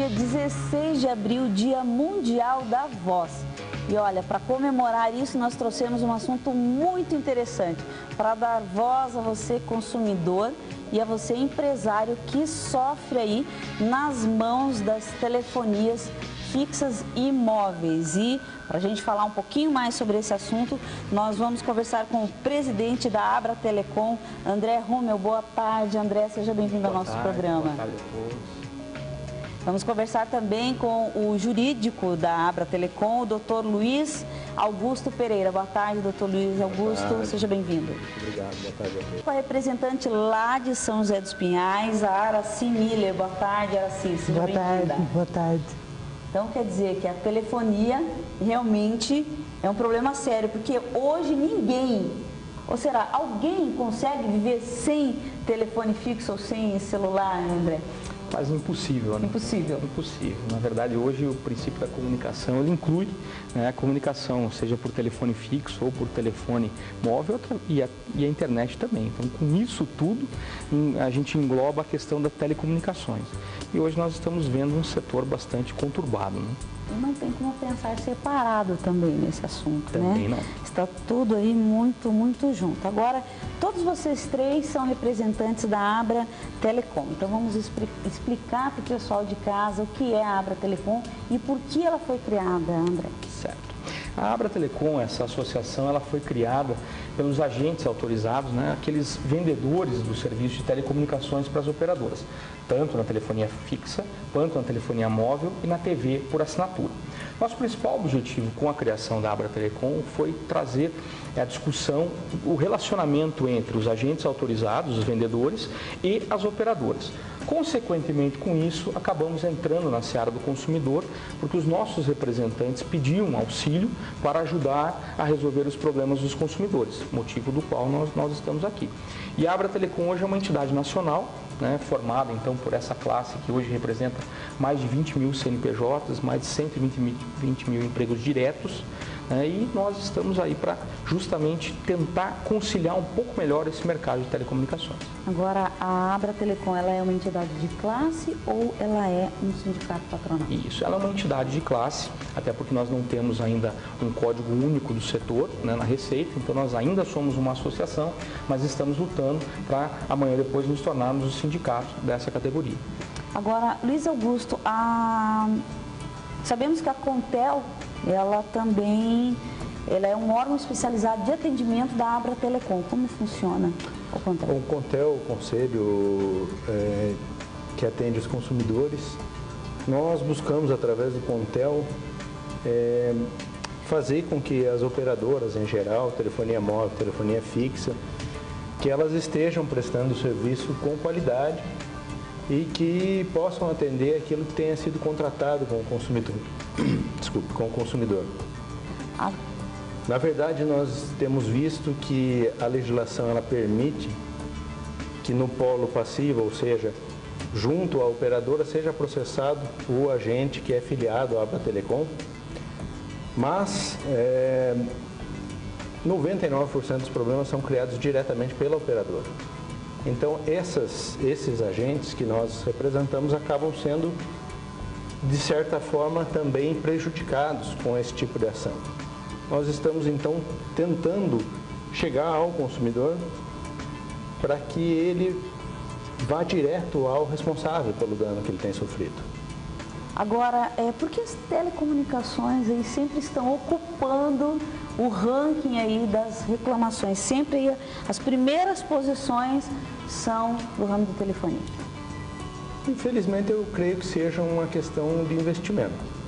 dia 16 de abril, Dia Mundial da Voz. E olha, para comemorar isso, nós trouxemos um assunto muito interessante para dar voz a você, consumidor, e a você, empresário, que sofre aí nas mãos das telefonias fixas e móveis. E para a gente falar um pouquinho mais sobre esse assunto, nós vamos conversar com o presidente da Abra Telecom, André Rummel. Boa tarde, André, seja bem-vindo ao nosso programa. Boa tarde a todos. Vamos conversar também com o jurídico da Abra Telecom, o Dr. Luiz Augusto Pereira. Boa tarde, Dr. Luiz Augusto, seja bem-vindo. Obrigado, boa tarde a todos. Com a representante lá de São José dos Pinhais, a Araci Miller. Boa tarde, Araci, seja bem-vinda. Boa tarde. Então quer dizer que a telefonia realmente é um problema sério, porque hoje ninguém, ou será, alguém consegue viver sem telefone fixo ou sem celular, André? Quase impossível, né? Impossível. Impossível. Na verdade, hoje o princípio da comunicação, ele inclui, né, a comunicação, seja por telefone fixo ou por telefone móvel e a internet também. Então, com isso tudo, a gente engloba a questão das telecomunicações. E hoje nós estamos vendo um setor bastante conturbado, né? E não tem como pensar separado também nesse assunto, também né? Não. Está tudo aí muito, muito junto. Agora, todos vocês três são representantes da Abra Telecom. Então, vamos explicar para o pessoal de casa o que é a Abra Telecom e por que ela foi criada, André. Certo. A Abra Telecom, essa associação, ela foi criada pelos agentes autorizados, né, aqueles vendedores do serviço de telecomunicações para as operadoras, tanto na telefonia fixa, quanto na telefonia móvel e na TV por assinatura. Nosso principal objetivo com a criação da Abra Telecom foi trazer a discussão, o relacionamento entre os agentes autorizados, os vendedores, e as operadoras. Consequentemente, com isso, acabamos entrando na seara do consumidor, porque os nossos representantes pediam auxílio para ajudar a resolver os problemas dos consumidores, motivo do qual nós estamos aqui. E a Abra Telecom hoje é uma entidade nacional, né, formada então por essa classe que hoje representa mais de 20 mil CNPJs, mais de 120 mil empregos diretos, né, e nós estamos aí para justamente tentar conciliar um pouco melhor esse mercado de telecomunicações. Agora, a Abra Telecom, ela é uma entidade de classe ou ela é um sindicato patronal? Isso, ela é uma entidade de classe, até porque nós não temos ainda um código único do setor, né, na Receita, então nós ainda somos uma associação, mas estamos lutando para amanhã depois nos tornarmos o sindicato dessa categoria. Agora, Luiz Augusto, sabemos que a Contel, ela é um órgão especializado de atendimento da Abra Telecom. Como funciona o Contel? O Contel, o conselho que atende os consumidores, nós buscamos através do Contel fazer com que as operadoras em geral, telefonia móvel, telefonia fixa, que elas estejam prestando o serviço com qualidade e que possam atender aquilo que tenha sido contratado com o consumidor. Desculpe, com o consumidor. Na verdade, nós temos visto que a legislação ela permite que no polo passivo, ou seja, junto à operadora, seja processado o agente que é filiado à Abra Telecom, mas 99% dos problemas são criados diretamente pela operadora. Então, esses agentes que nós representamos acabam sendo, de certa forma, também prejudicados com esse tipo de ação. Nós estamos, então, tentando chegar ao consumidor para que ele vá direto ao responsável pelo dano que ele tem sofrido. Agora, por que as telecomunicações aí sempre estão ocupando o ranking aí das reclamações? Sempre as primeiras posições são do ramo de telefonia. Infelizmente, eu creio que seja uma questão de investimento.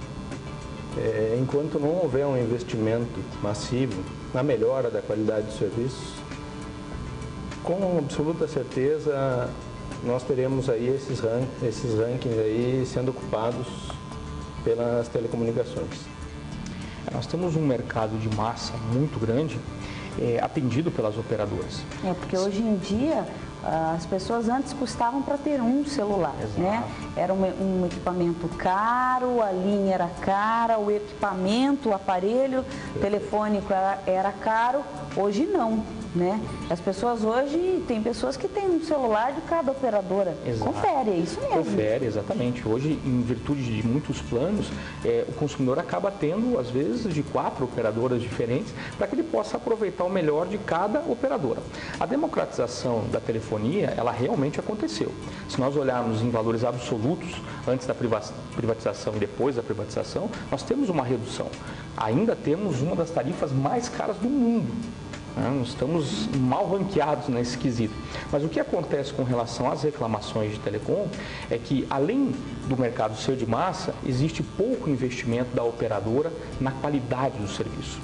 Enquanto não houver um investimento massivo na melhora da qualidade dos serviços, com absoluta certeza nós teremos aí esses rankings aí sendo ocupados pelas telecomunicações. Nós temos um mercado de massa muito grande, atendido pelas operadoras. Porque hoje em dia as pessoas antes custavam para ter um celular, né? Era um equipamento caro, a linha era cara, o equipamento, o aparelho telefônico era caro. Hoje não. né? As pessoas hoje, tem pessoas que têm um celular de cada operadora. Exato. Confere, é isso mesmo. Confere, exatamente. Hoje, em virtude de muitos planos, o consumidor acaba tendo, às vezes, de 4 operadoras diferentes, para que ele possa aproveitar o melhor de cada operadora. A democratização da telefonia, ela realmente aconteceu. Se nós olharmos em valores absolutos, antes da privatização e depois da privatização, nós temos uma redução. Ainda temos uma das tarifas mais caras do mundo. Nós estamos mal ranqueados nesse quesito. Mas o que acontece com relação às reclamações de telecom é que, além do mercado ser de massa, existe pouco investimento da operadora na qualidade do serviço.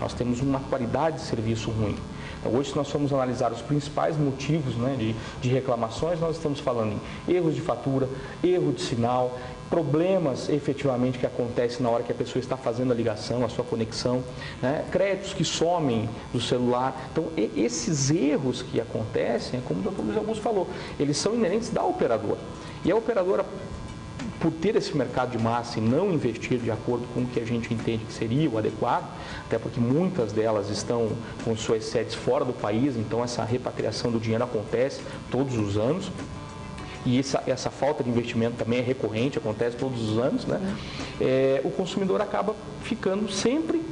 Nós temos uma qualidade de serviço ruim. Então, hoje, se nós formos analisar os principais motivos, né, de reclamações, nós estamos falando em erros de fatura, erro de sinal, problemas efetivamente que acontecem na hora que a pessoa está fazendo a ligação, a sua conexão, né? Créditos que somem do celular. Então, esses erros que acontecem, como o doutor Luiz Augusto falou, eles são inerentes da operadora. E a operadora, por ter esse mercado de massa e não investir de acordo com o que a gente entende que seria o adequado, até porque muitas delas estão com suas sedes fora do país, então essa repatriação do dinheiro acontece todos os anos. E essa falta de investimento também é recorrente, acontece todos os anos, né? O consumidor acaba ficando sempre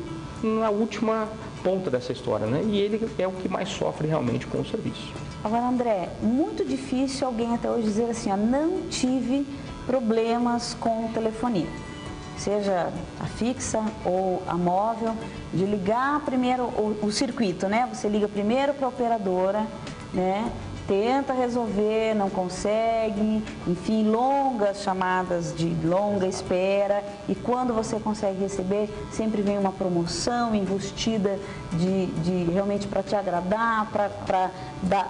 na última ponta dessa história, né? E ele é o que mais sofre realmente com o serviço. Agora, André, muito difícil alguém até hoje dizer assim, ó, não tive problemas com telefonia, seja a fixa ou a móvel, de ligar primeiro o circuito, né? Você liga primeiro para a operadora, né? Tenta resolver, não consegue, enfim, longas chamadas de longa espera, e quando você consegue receber, sempre vem uma promoção embustida de realmente para te agradar, para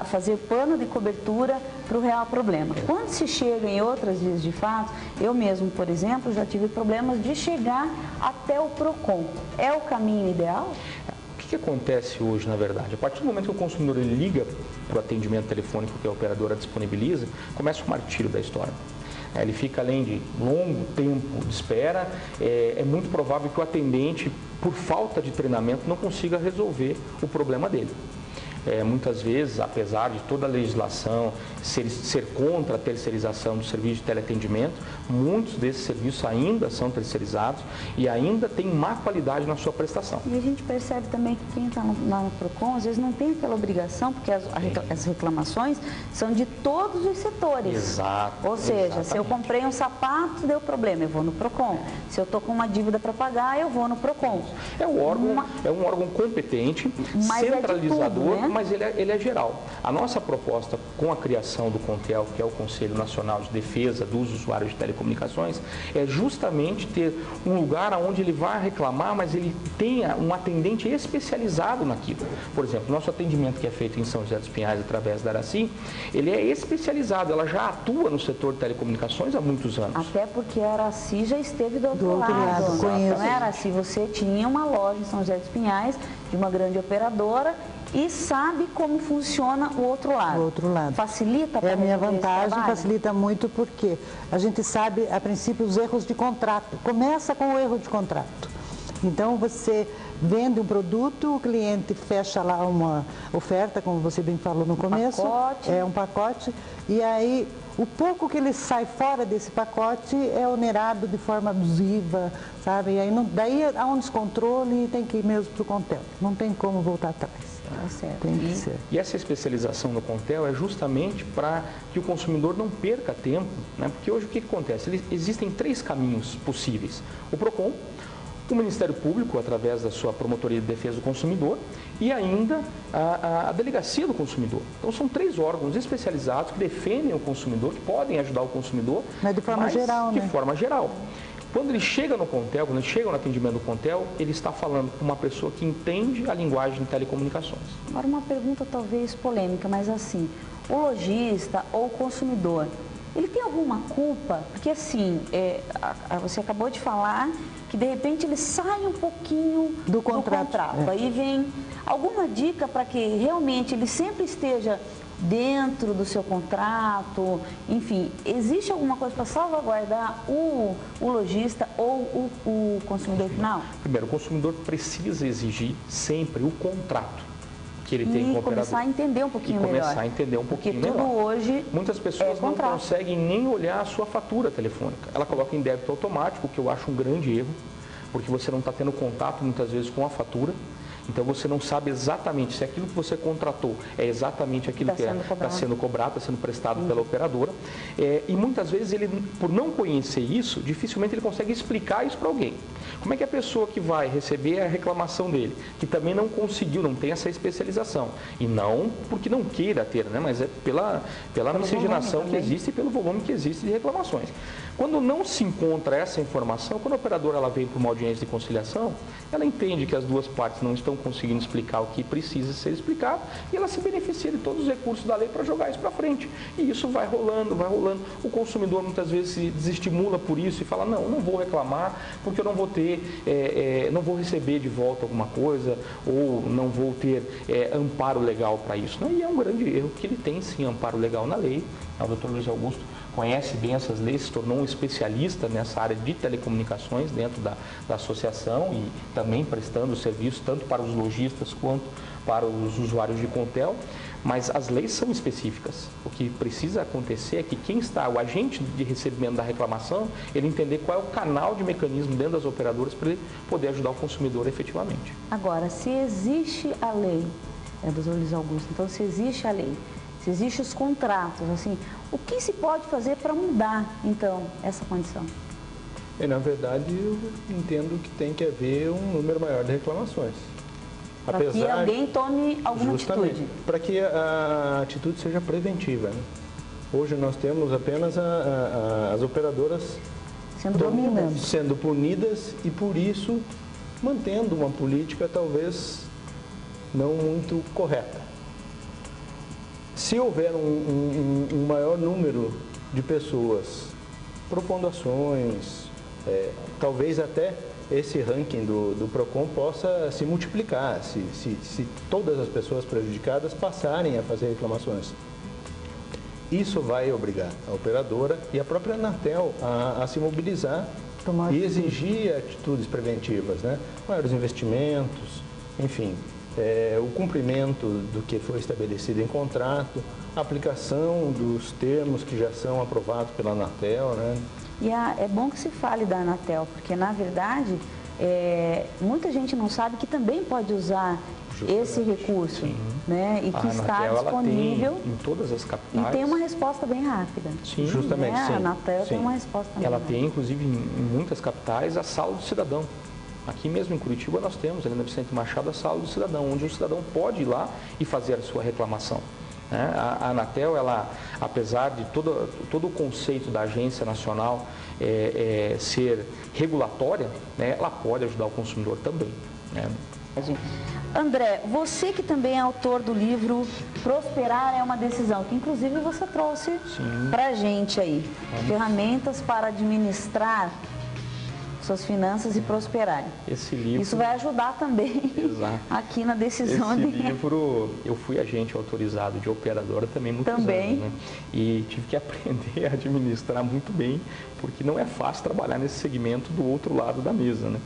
fazer pano de cobertura para o real problema. Quando se chega em outras vias de fato, eu mesmo, por exemplo, já tive problemas de chegar até o PROCON. É o caminho ideal? O que acontece hoje, na verdade? A partir do momento que o consumidor ele liga para o atendimento telefônico que a operadora disponibiliza, começa o martírio da história. Ele fica, além de longo tempo de espera, é muito provável que o atendente, por falta de treinamento, não consiga resolver o problema dele. Muitas vezes, apesar de toda a legislação ser contra a terceirização do serviço de teleatendimento, muitos desses serviços ainda são terceirizados e ainda tem má qualidade na sua prestação. E a gente percebe também que quem está lá no PROCON, às vezes não tem aquela obrigação, porque as reclamações são de todos os setores. Exato. Ou seja, se eu comprei um sapato, deu problema, eu vou no PROCON. Se eu estou com uma dívida para pagar, eu vou no PROCON. É um órgão competente, centralizador, tudo, né? Mas ele é geral. A nossa proposta com a criação do CONTEL, que é o Conselho Nacional de Defesa dos Usuários de Telecomunicações, é justamente ter um lugar onde ele vai reclamar, mas ele tenha um atendente especializado naquilo. Por exemplo, nosso atendimento que é feito em São José dos Pinhais através da Araci, ele é especializado, ela já atua no setor de telecomunicações há muitos anos. Até porque a Araci já esteve do outro lado. Não é, Araci? Você tinha uma loja em São José dos Pinhais, de uma grande operadora, e sabe como funciona o outro lado. O outro lado. Facilita para a minha vantagem, esse facilita muito porque a gente sabe, a princípio, os erros de contrato. Começa com o erro de contrato. Então, você vende um produto, o cliente fecha lá uma oferta, como você bem falou no começo. Pacote. É um pacote. E aí, o pouco que ele sai fora desse pacote é onerado de forma abusiva, sabe? E aí, daí há um descontrole e tem que ir mesmo para o CONTEL. Não tem como voltar atrás. Tem que ser. E essa especialização no CONTEL é justamente para que o consumidor não perca tempo, né? Porque hoje o que acontece? Existem 3 caminhos possíveis. O PROCON, o Ministério Público, através da sua Promotoria de Defesa do Consumidor, e ainda a Delegacia do Consumidor. Então, são 3 órgãos especializados que defendem o consumidor, que podem ajudar o consumidor, mas de forma geral, de forma geral. Quando ele chega no CONTEL, quando ele chega no atendimento do CONTEL, ele está falando com uma pessoa que entende a linguagem de telecomunicações. Agora, uma pergunta talvez polêmica, mas assim, o lojista ou o consumidor, ele tem alguma culpa? Porque assim, você acabou de falar que de repente ele sai um pouquinho do contrato. Aí vem alguma dica para que realmente ele sempre esteja dentro do seu contrato, enfim, existe alguma coisa para salvaguardar o lojista ou o consumidor final? Primeiro, o consumidor precisa exigir sempre o contrato. que ele tem com o operador. E começar a entender um pouquinho melhor. Começar a entender um pouquinho melhor. Porque tudo hoje muitas pessoas não conseguem nem olhar a sua fatura telefônica. Ela coloca em débito automático, o que eu acho um grande erro, porque você não está tendo contato muitas vezes com a fatura. Então você não sabe exatamente se aquilo que você contratou é exatamente aquilo que está sendo cobrado, está sendo prestado pela operadora. E muitas vezes ele, por não conhecer isso, dificilmente ele consegue explicar isso para alguém. Como é que a pessoa que vai receber a reclamação dele, que também não conseguiu, não tem essa especialização, e não porque não queira ter, né, mas é pela miscigenação que existe e pelo volume que existe de reclamações. Quando não se encontra essa informação, quando a operadora ela vem para uma audiência de conciliação, ela entende que as duas partes não estão conseguindo explicar o que precisa ser explicado e ela se beneficia de todos os recursos da lei para jogar isso para frente. E isso vai rolando, vai rolando. O consumidor muitas vezes se desestimula por isso e fala, não vou reclamar porque eu não vou ter, não vou receber de volta alguma coisa ou não vou ter amparo legal para isso. E é um grande erro que ele tem sim amparo legal na lei. O Dr. Luiz Augusto conhece bem essas leis, se tornou um especialista nessa área de telecomunicações dentro da associação e também prestando serviço tanto para os lojistas quanto para os usuários de Contel, mas as leis são específicas. O que precisa acontecer é que quem está, o agente de recebimento da reclamação, ele entender qual é o canal de mecanismo dentro das operadoras para ele poder ajudar o consumidor efetivamente. Agora, se existe a lei, doutor Luiz Augusto, então se existe a lei, se existem os contratos, assim, o que se pode fazer para mudar, então, essa condição? Na verdade, eu entendo que tem que haver um número maior de reclamações. Para que alguém tome alguma atitude. Para que a atitude seja preventiva. Né? Hoje nós temos apenas as operadoras sendo punidas e, por isso, mantendo uma política talvez não muito correta. Se houver um maior número de pessoas propondo ações, talvez até esse ranking do PROCON possa se multiplicar, se todas as pessoas prejudicadas passarem a fazer reclamações. Isso vai obrigar a operadora e a própria Anatel a se mobilizar e exigir atitudes preventivas, né? Maiores investimentos, enfim. O cumprimento do que foi estabelecido em contrato, a aplicação dos termos que já são aprovados pela Anatel, né? E é bom que se fale da Anatel, porque na verdade muita gente não sabe que também pode usar esse recurso, né? E que está disponível tem em todas as capitais. E tem uma resposta bem rápida. Sim, justamente. Né? Sim. A Anatel tem uma resposta bem rápida. Ela tem, inclusive, em muitas capitais, a sala do cidadão. Aqui mesmo em Curitiba nós temos, ali na Vicente Machado, a sala do cidadão, onde o cidadão pode ir lá e fazer a sua reclamação. A Anatel, ela, apesar de todo o conceito da agência nacional ser regulatória, né, ela pode ajudar o consumidor também. Né? André, você que também é autor do livro Prosperar é uma Decisão, que inclusive você trouxe para a gente aí, ferramentas para administrar suas finanças e prosperar. Esse livro... Isso vai ajudar também aqui na decisão. Esse livro, eu fui agente autorizado de operadora também muitos anos, né? E tive que aprender a administrar muito bem, porque não é fácil trabalhar nesse segmento do outro lado da mesa, né?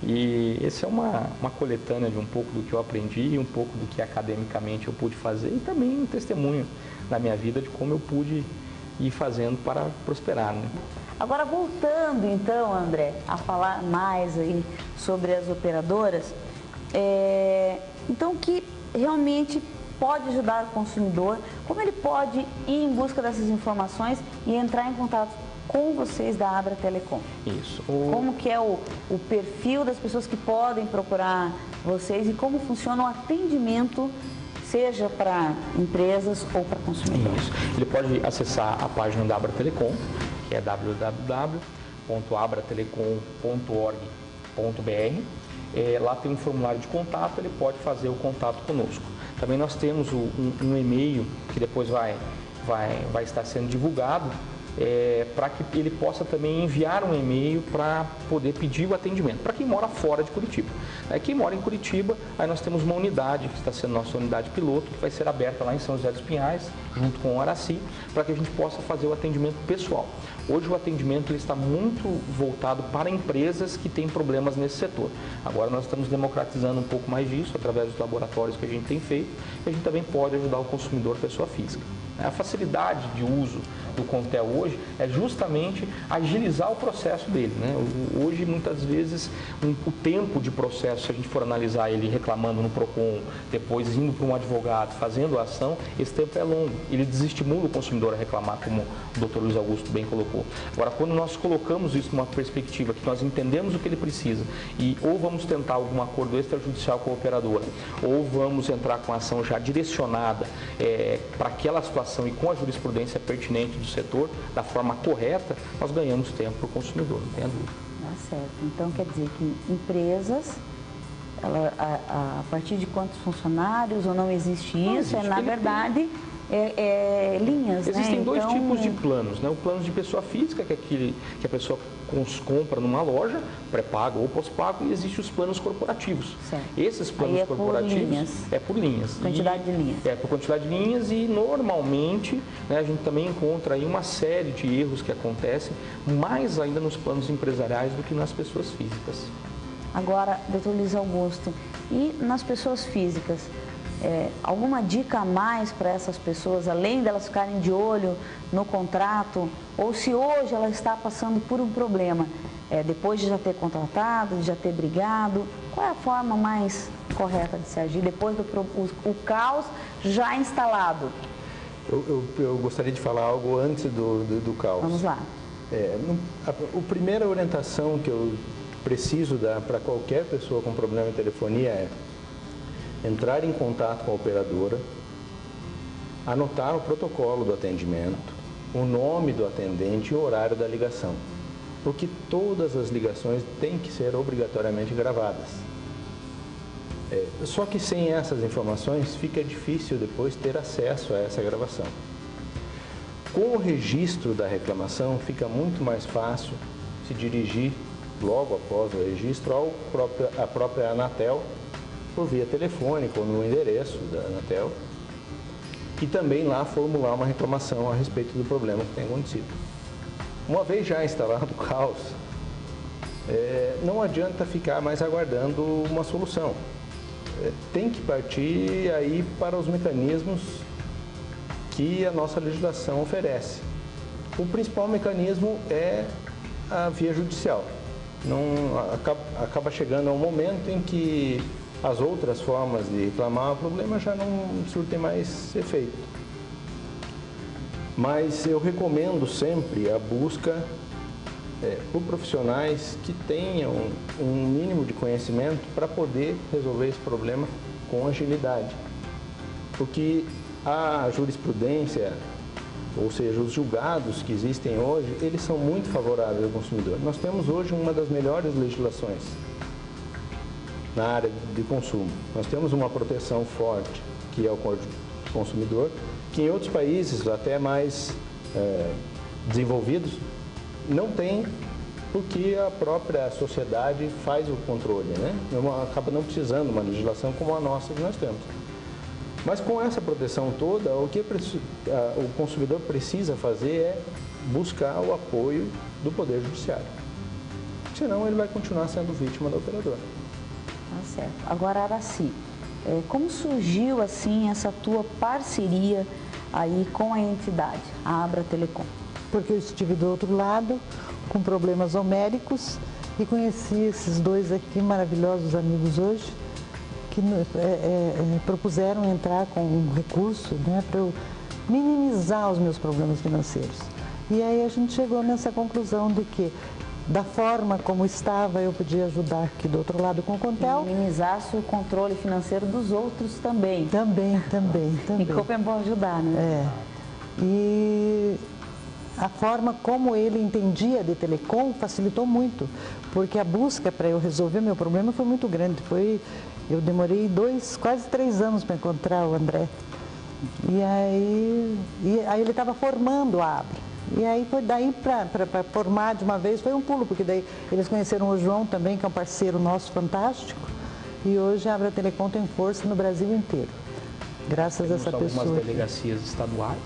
E esse é uma coletânea de um pouco do que eu aprendi, um pouco do que academicamente eu pude fazer e também um testemunho da minha vida de como eu pude ir fazendo para prosperar, né? Agora, voltando então, André, a falar mais aí sobre as operadoras, então, que realmente pode ajudar o consumidor, como ele pode ir em busca dessas informações e entrar em contato com vocês da Abra Telecom? Isso. Como que é o perfil das pessoas que podem procurar vocês e como funciona o atendimento, seja para empresas ou para consumidores? Isso. Ele pode acessar a página da Abra Telecom, que é www.abratelecom.org.br. Lá tem um formulário de contato, ele pode fazer o contato conosco. Também nós temos um e-mail que depois vai estar sendo divulgado, para que ele possa também enviar um e-mail para poder pedir o atendimento, para quem mora fora de Curitiba. Quem mora em Curitiba, aí nós temos uma unidade, que está sendo nossa unidade piloto, que vai ser aberta lá em São José dos Pinhais, junto com o Araci, para que a gente possa fazer o atendimento pessoal. Hoje o atendimento ele está muito voltado para empresas que têm problemas nesse setor. Agora nós estamos democratizando um pouco mais disso através dos laboratórios que a gente tem feito e a gente também pode ajudar o consumidor, pessoa física. A facilidade de uso do Contel hoje é justamente agilizar o processo dele, né? Hoje, muitas vezes, o tempo de processo, se a gente for analisar ele reclamando no PROCON, depois indo para um advogado, fazendo a ação, esse tempo é longo. Ele desestimula o consumidor a reclamar, como o Dr. Luiz Augusto bem colocou. Agora, quando nós colocamos isso numa perspectiva que nós entendemos o que ele precisa e ou vamos tentar algum acordo extrajudicial com a operadora, ou vamos entrar com a ação já direcionada para aquela situação e com a jurisprudência pertinente do setor, da forma correta, nós ganhamos tempo para o consumidor, não tenha dúvida. Certo. Então, quer dizer que empresas, a partir de quantos funcionários ou não existe isso, na verdade, linhas, Existem né? dois tipos de planos, né? O plano de pessoa física, que é aquele que a pessoa compra numa loja, pré-pago ou pós-pago, e existem os planos corporativos. Certo. Esses planos corporativos é por linhas. Quantidade de linhas. É por quantidade de linhas e normalmente, né, a gente também encontra aí uma série de erros que acontecem, mais ainda nos planos empresariais do que nas pessoas físicas. Agora, doutor Luiz Augusto, e nas pessoas físicas, alguma dica a mais para essas pessoas, além delas ficarem de olho no contrato, ou se hoje ela está passando por um problema, depois de já ter contratado, de já ter brigado, qual é a forma mais correta de se agir depois do caos já instalado? Eu gostaria de falar algo antes do caos. Vamos lá. A primeira orientação que eu preciso dar para qualquer pessoa com problema de telefonia é entrar em contato com a operadora, anotar o protocolo do atendimento, o nome do atendente e o horário da ligação, porque todas as ligações têm que ser obrigatoriamente gravadas. Só que sem essas informações fica difícil depois ter acesso a essa gravação. Com o registro da reclamação fica muito mais fácil se dirigir logo após o registro à própria Anatel, por via telefônica ou no endereço da Anatel, e também lá formular uma reclamação a respeito do problema que tem acontecido. Uma vez já instalado o caos, não adianta ficar mais aguardando uma solução. Tem que partir aí para os mecanismos que a nossa legislação oferece. O principal mecanismo é a via judicial. Acaba chegando a um momento em que as outras formas de reclamar o problema já não surtem mais efeito. Mas eu recomendo sempre a busca por profissionais que tenham um mínimo de conhecimento para poder resolver esse problema com agilidade. Porque a jurisprudência, ou seja, os julgados que existem hoje, eles são muito favoráveis ao consumidor. Nós temos hoje uma das melhores legislações na área de consumo. Nós temos uma proteção forte, que é o Código do Consumidor, que em outros países, até mais desenvolvidos, não tem, porque a própria sociedade faz o controle, né? Acaba não precisando de uma legislação como a nossa que nós temos. Mas com essa proteção toda, o que o consumidor precisa fazer é buscar o apoio do Poder Judiciário. Senão ele vai continuar sendo vítima da operadora. Tá certo. Agora, Araci, como surgiu assim essa tua parceria aí com a entidade, a Abra Telecom? Porque eu estive do outro lado com problemas homéricos e conheci esses dois aqui maravilhosos amigos hoje que propuseram entrar com um recurso, né, para eu minimizar os meus problemas financeiros. E aí a gente chegou nessa conclusão de que da forma como estava, eu podia ajudar aqui do outro lado com o Contel. Minimizasse o controle financeiro dos outros também. Também. E como é bom ajudar, né? E a forma como ele entendia de telecom facilitou muito, porque a busca para eu resolver meu problema foi muito grande. Eu demorei quase 3 anos para encontrar o André. E aí ele estava formando a Abra. E aí foi daí para formar de uma vez, foi um pulo, porque daí eles conheceram o João também, que é um parceiro nosso fantástico, e hoje a Abra Telecom tem força no Brasil inteiro, graças a essa pessoa. Temos algumas delegacias estaduais,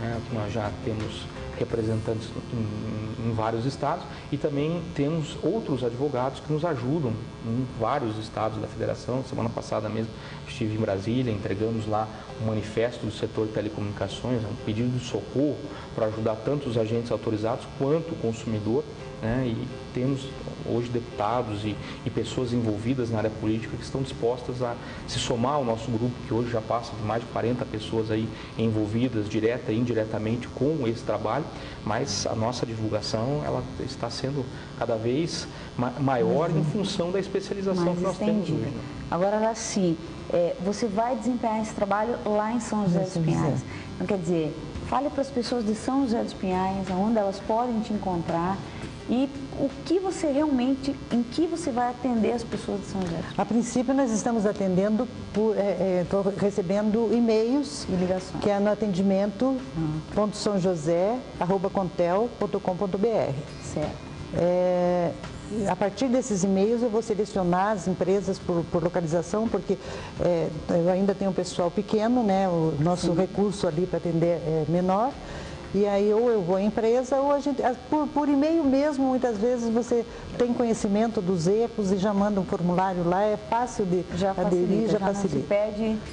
né, que nós já temos representantes em vários estados e também temos outros advogados que nos ajudam em vários estados da federação. Semana passada mesmo estive em Brasília, entregamos lá um manifesto do setor de telecomunicações, um pedido de socorro para ajudar tanto os agentes autorizados quanto o consumidor, né? E temos hoje deputados e pessoas envolvidas na área política que estão dispostas a se somar ao nosso grupo, que hoje já passa de mais de 40 pessoas aí envolvidas direta e indiretamente com esse trabalho, mas a nossa divulgação ela está sendo cada vez maior em função da especialização que nós temos hoje. Agora, assim, você vai desempenhar esse trabalho lá em São José dos Pinhais. Então, quer dizer, fale para as pessoas de São José dos Pinhais, onde elas podem te encontrar e o que você realmente, em que você vai atender as pessoas de São José. A princípio, nós estamos atendendo, recebendo e-mails E ligações. que é no atendimento.saojosé@contel.com.br. Certo. A partir desses e-mails eu vou selecionar as empresas por localização, porque eu ainda tenho um pessoal pequeno, né? O nosso recurso ali para atender é menor. E aí ou eu vou à empresa ou a gente, por e-mail mesmo, muitas vezes você tem conhecimento dos erros e já manda um formulário lá, é fácil de aderir, já facilita.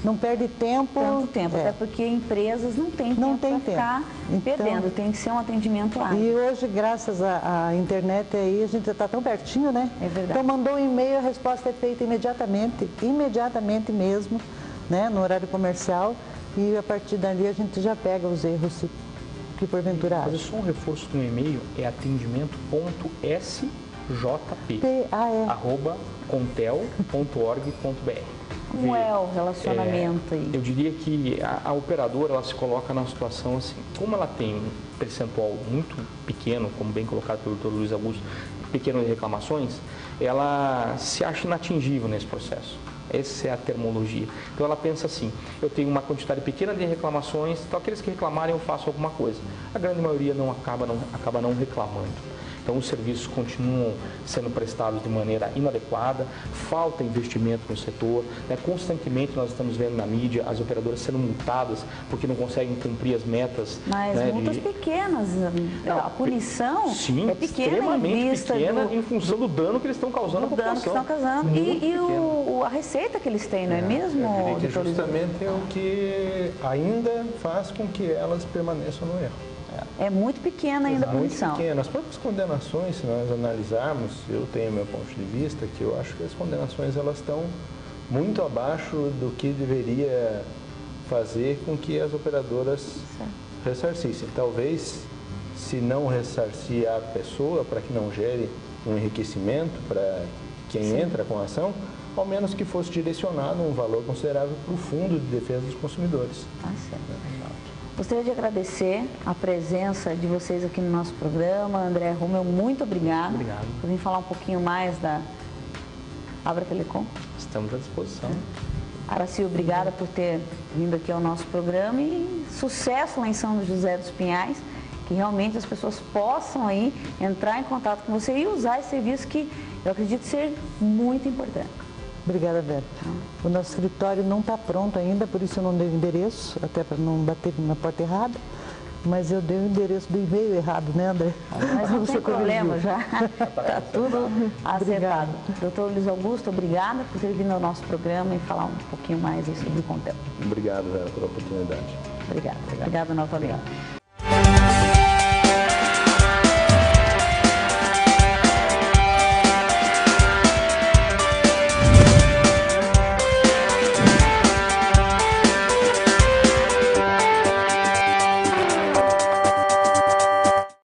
Não perde tempo. Tanto tempo, até porque empresas não têm tempo para ficar perdendo, tem que ser um atendimento ágil. E hoje, graças à internet aí, a gente está tão pertinho, né? É verdade. Então mandou um e-mail, a resposta é feita imediatamente mesmo, né? No horário comercial, e a partir dali a gente já pega os erros que porventura Fazer acha. só um reforço no e-mail, é atendimento.sjp@contel.org.br. Como é o relacionamento aí? Eu diria que a operadora ela se coloca na situação assim, como ela tem um percentual muito pequeno, como bem colocado pelo Dr. Luiz Augusto, pequeno de reclamações, ela se acha inatingível nesse processo. Essa é a termologia. Então ela pensa assim, eu tenho uma quantidade pequena de reclamações, então aqueles que reclamarem eu faço alguma coisa. A grande maioria acaba não reclamando. Então os serviços continuam sendo prestados de maneira inadequada, falta investimento no setor, né? Constantemente nós estamos vendo na mídia as operadoras sendo multadas porque não conseguem cumprir as metas. Mas né, multas pequenas, a punição sim, é pequena extremamente em vista pequena em função do dano que eles estão causando à população. E a receita que eles têm, não é mesmo? Eu diria que justamente é o que ainda faz com que elas permaneçam no erro. É muito pequena ainda a punição. Muito pequena. As próprias condenações, se nós analisarmos, eu tenho meu ponto de vista, que eu acho que as condenações elas estão muito abaixo do que deveria fazer com que as operadoras ressarcissem. Talvez, se não ressarcir a pessoa, para que não gere um enriquecimento para quem entra com a ação, ao menos que fosse direcionado um valor considerável para o Fundo de Defesa dos Consumidores. Tá certo. Gostaria de agradecer a presença de vocês aqui no nosso programa. André Rummel, muito obrigado. Obrigado. Por vir falar um pouquinho mais da Abra Telecom. Estamos à disposição. Araci, obrigada por ter vindo aqui ao nosso programa e sucesso lá em São José dos Pinhais, que realmente as pessoas possam aí entrar em contato com você e usar esse serviço que eu acredito ser muito importante. Obrigada, Vera. O nosso escritório não está pronto ainda, por isso eu não dei o endereço, até para não bater na porta errada, mas eu dei o endereço do e-mail errado, né, André? Mas não tem problema já, está tudo acertado. Doutor Luiz Augusto, obrigada por ter vindo ao nosso programa e falar um pouquinho mais aí sobre o Contel. Obrigado, Vera, pela oportunidade. Obrigada novamente.